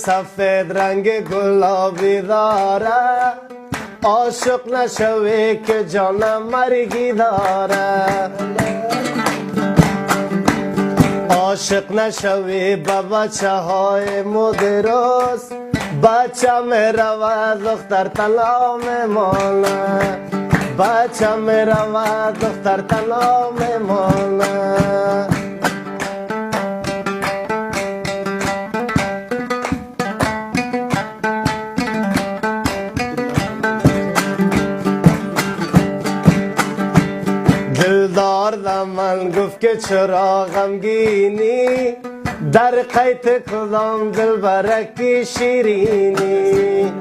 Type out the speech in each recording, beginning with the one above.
سفید رنگ گلابی داره، عاشق نشوی که جانم مرگی داره. عاشق نشوی به بچه های مدرس، بچه می رود دختر تنها میمانه، بچه می رود دختر تنها میمانه. دلدار من گفت که چرا غمگینی، در قیت کدام دل برکی شیرینی.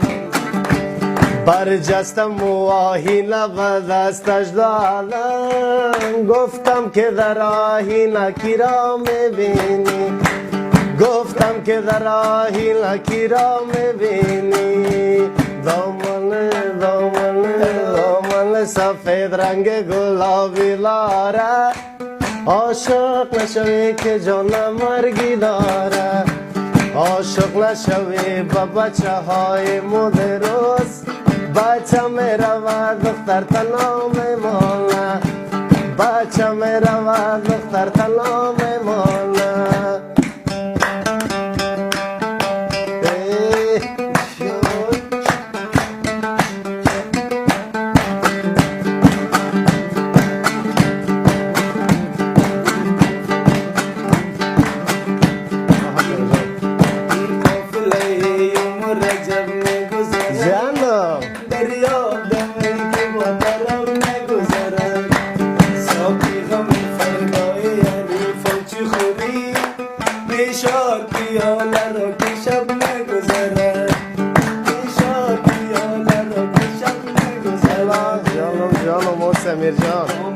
برجستم و آهینه به دستش دادم، گفتم که در آهینه کی را میبینی، گفتم که در آهینه کی را میبینی. دامن سفید رنگ گلابی داره، عاشق نشوی که جانم مرگی داره. عاشق نشوی به بچه های مدرس، بچه می رود دختر تنها میمانه، بچه می رود دختر تنها میمانه. جانم سمیر جان.